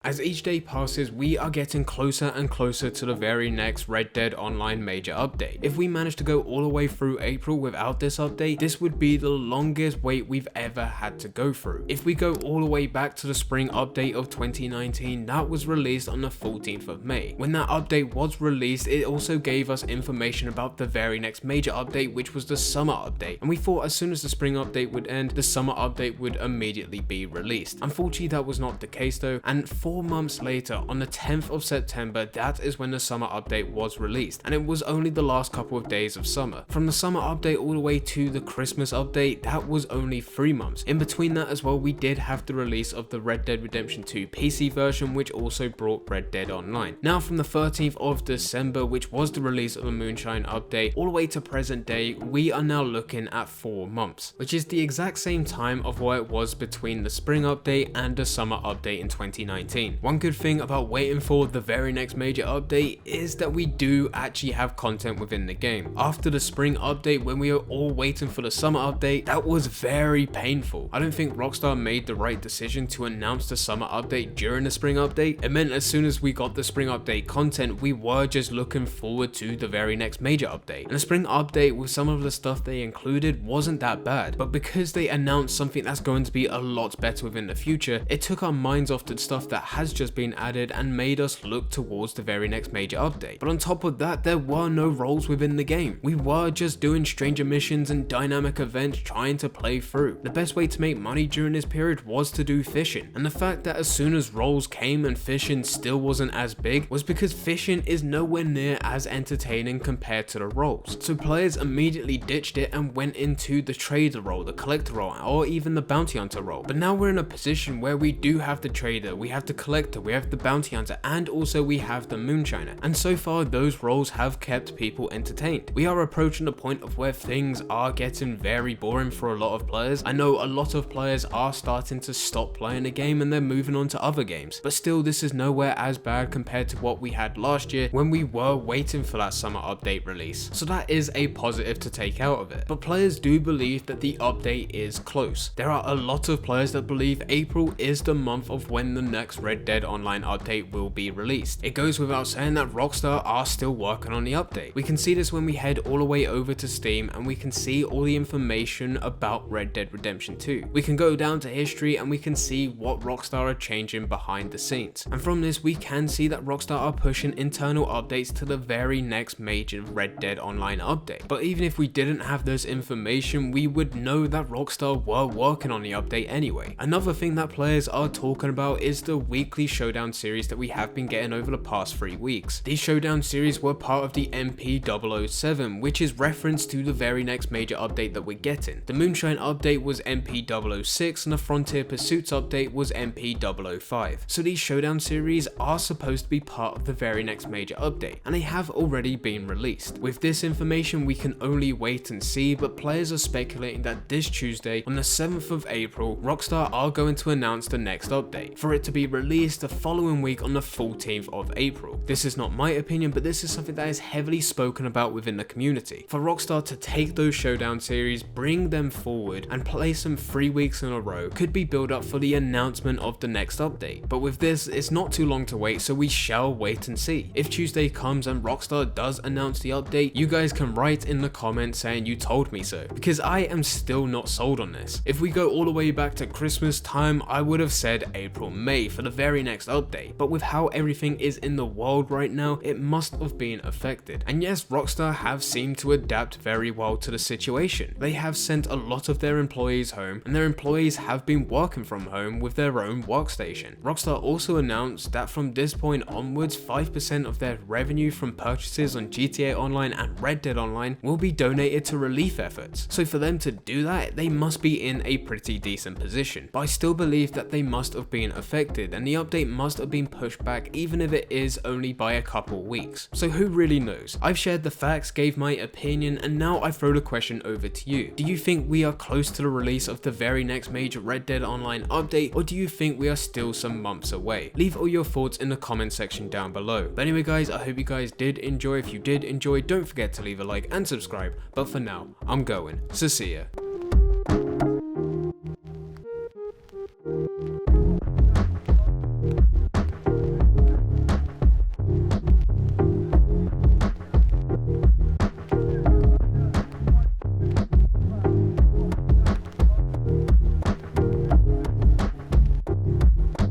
As each day passes, we are getting closer and closer to the very next Red Dead Online major update. If we manage to go all the way through April without this update, this would be the longest wait we've ever had to go through. If we go all the way back to the spring update of 2019, that was released on the 14th of May. When that update was released, it also gave us information about the very next major update, which was the summer update. And we thought as soon as the spring update would end, the summer update would immediately be released. Unfortunately, that was not the case though, and 4 months later, on the 10th of September, that is when the summer update was released, and it was only the last couple of days of summer. From the summer update all the way to the Christmas update, that was only 3 months. In between that as well, we did have the release of the Red Dead Redemption 2 PC version, which also brought Red Dead Online. Now from the 13th of December, which was the release of the Moonshine update, all the way to present day, we are now looking at 4 months, which is the exact same time of what it was between the spring update and the summer update in 2019. One good thing about waiting for the very next major update is that we do actually have content within the game. After the spring update, when we were all waiting for the summer update, that was very painful. I don't think Rockstar made the right decision to announce the summer update during the spring update. It meant as soon as we got the spring update content, we were just looking forward to the very next major update. And the spring update, with some of the stuff they included, wasn't that bad, but because they announced something that's going to be a lot better within the future, it took our minds off the stuff that has just been added and made us look towards the very next major update. But on top of that, there were no roles within the game. We were just doing stranger missions and dynamic events trying to play through. The best way to make money during this period was to do fishing, and the fact that as soon as roles came and fishing still wasn't as big was because fishing is nowhere near as entertaining compared to the roles. So players immediately ditched it and went into the trader role, the collector role, or even the bounty hunter role. But now we're in a position where we do have the trader, we have the collector, we have the bounty hunter, and also we have the moonshiner, and so far those roles have kept people entertained. We are approaching the point of where things are getting very boring for a lot of players. I know a lot of players are starting to stop playing the game and they're moving on to other games, but still this is nowhere as bad compared to what we had last year when we were waiting for that summer update release. So that is a positive to take out of it. But players do believe that the update is close. There are a lot of players that believe April is the month of when the next Red Dead Online update will be released. It goes without saying that Rockstar are still working on the update. We can see this when we head all the way over to Steam and we can see all the information about Red Dead Redemption 2. We can go down to history and we can see what Rockstar are changing behind the scenes. And from this we can see that Rockstar are pushing internal updates to the very next major Red Dead Online update. But even if we didn't have this information, we would know that Rockstar were working on the update anyway. Another thing that players are talking about is the weekly Showdown series that we have been getting over the past 3 weeks. These Showdown series were part of the MP007, which is reference to the very next major update that we're getting. The Moonshine update was MP006 and the Frontier Pursuits update was MP005. So these Showdown series are supposed to be part of the very next major update, and they have already been released. With this information we can only wait and see, but players are speculating that this Tuesday, on the 7th of April, Rockstar are going to announce the next update, for it to be released the following week on the 14th of April. This is not my opinion, but this is something that is heavily spoken about within the community. For Rockstar to take those Showdown series, bring them forward, and place them 3 weeks in a row could be build up for the announcement of the next update. But with this, it's not too long to wait, so we shall wait and see. If Tuesday comes and Rockstar does announce the update, you guys can write in the comments saying you told me so, because I am still not sold on this. If we go all the way back to Christmas time, I would have said April, May for the very next update, but with how everything is in the world right now, it must have been affected. And yes, Rockstar have seemed to adapt very well to the situation. They have sent a lot of their employees home, and their employees have been working from home with their own workstation. Rockstar also announced that from this point onwards, 5% of their revenue from purchases on GTA Online and Red Dead Online will be donated to relief efforts. So for them to do that, they must be in a pretty decent position. But I still believe that they must have been affected, and the update must have been pushed back, even if it is only by a couple weeks. So who really knows? I've shared the facts, gave my opinion, and now I throw the question over to you. Do you think we are close to the release of the very next major Red Dead Online update, or do you think we are still some months away? Leave all your thoughts in the comment section down below. But anyway guys, I hope you guys did enjoy. If you did enjoy, don't forget to leave a like and subscribe. But for now, I'm going. So see ya.